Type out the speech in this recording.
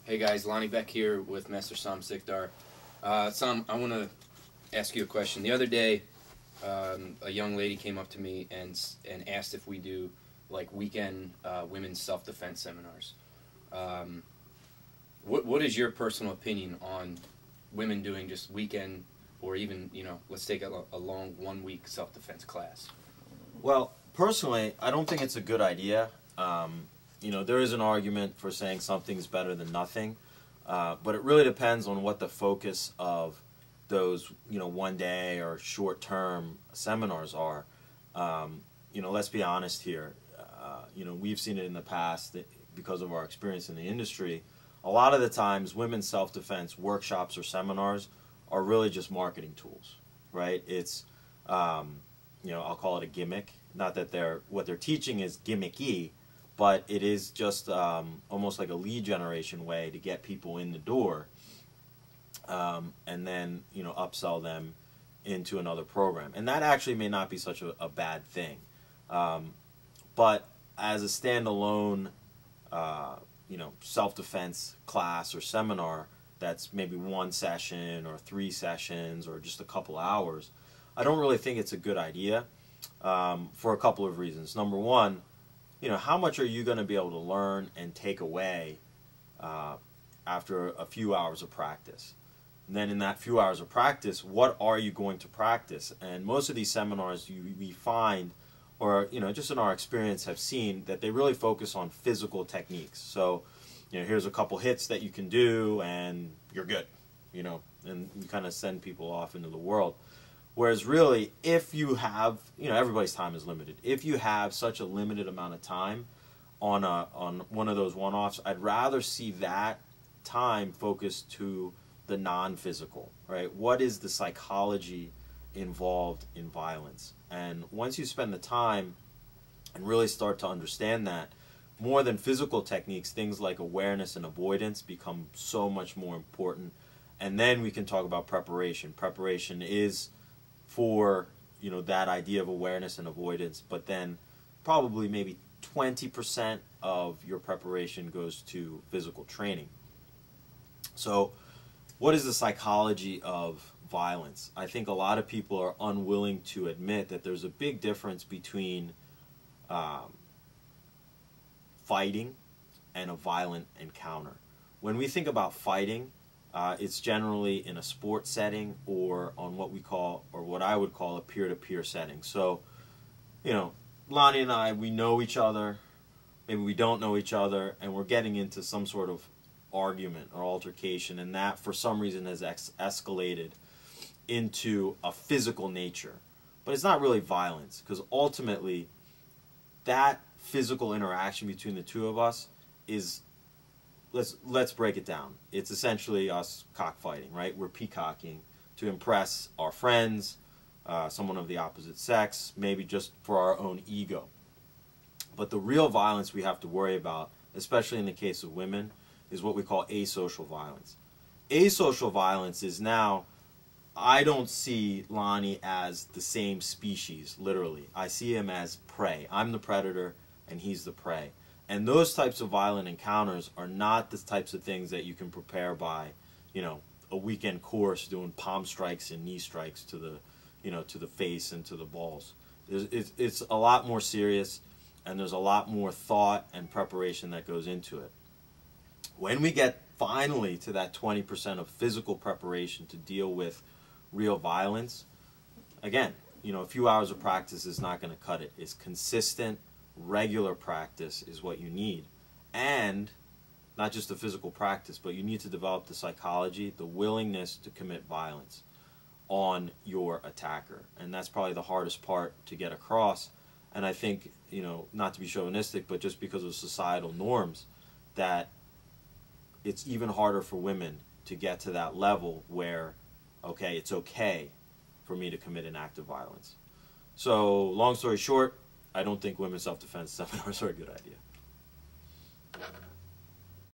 Hey guys, Lonnie Beck here with Master Sikdar. Sam, I want to ask you a question. The other day, a young lady came up to me and asked if we do like weekend women's self-defense seminars. What is your personal opinion on women doing just weekend or even, let's take a long 1 week self-defense class? Well, personally, I don't think it's a good idea. There is an argument for saying something's better than nothing, but it really depends on what the focus of those, 1 day or short-term seminars are. Let's be honest here. We've seen it in the past that because of our experience in the industry. A lot of the times, women's self-defense workshops or seminars are really just marketing tools, right? It's, I'll call it a gimmick. Not that what they're teaching is gimmicky, but it is just almost like a lead generation way to get people in the door, and then upsell them into another program. And that actually may not be such a bad thing, but as a standalone, self-defense class or seminar that's maybe 1 session or 3 sessions or just a couple hours, I don't really think it's a good idea for a couple of reasons. Number one, how much are you going to be able to learn and take away after a few hours of practice? And then in that few hours of practice, what are you going to practice? And most of these seminars we find, or just in our experience have seen, that they really focus on physical techniques. So here's a couple hits that you can do and you're good, and you kind of send people off into the world. Whereas really, if you have, everybody's time is limited. If you have such a limited amount of time on one of those one-offs, I'd rather see that time focused to the non-physical, right? What is the psychology involved in violence? And once you spend the time and really start to understand that, more than physical techniques, things like awareness and avoidance become so much more important. And then we can talk about preparation. Preparation is for that idea of awareness and avoidance, but then probably maybe 20% of your preparation goes to physical training. So what is the psychology of violence? I think a lot of people are unwilling to admit that there's a big difference between fighting and a violent encounter. When we think about fighting, it's generally in a sports setting or on what we call, or what I would call, a peer-to-peer setting. So, Lonnie and I, we know each other, maybe we don't know each other, and we're getting into some sort of argument or altercation, and that for some reason has escalated into a physical nature. But it's not really violence, because ultimately that physical interaction between the two of us is, let's break it down. It's essentially us cockfighting, right? We're peacocking to impress our friends, someone of the opposite sex, maybe just for our own ego. But the real violence we have to worry about, especially in the case of women, is what we call asocial violence. Asocial violence is now, I don't see Lonnie as the same species, literally. I see him as prey. I'm the predator and he's the prey. And those types of violent encounters are not the types of things that you can prepare by, a weekend course doing palm strikes and knee strikes to the face and to the balls. It's a lot more serious, and there's a lot more thought and preparation that goes into it. When we get finally to that 20% of physical preparation to deal with real violence, again, a few hours of practice is not going to cut it. It's consistent, regular practice is what you need. And not just the physical practice, but you need to develop the psychology, the willingness to commit violence on your attacker. And that's probably the hardest part to get across. And I think, not to be chauvinistic, but just because of societal norms, that it's even harder for women to get to that level where, okay, it's okay for me to commit an act of violence. So, long story short, I don't think women's self-defense seminars are a good idea.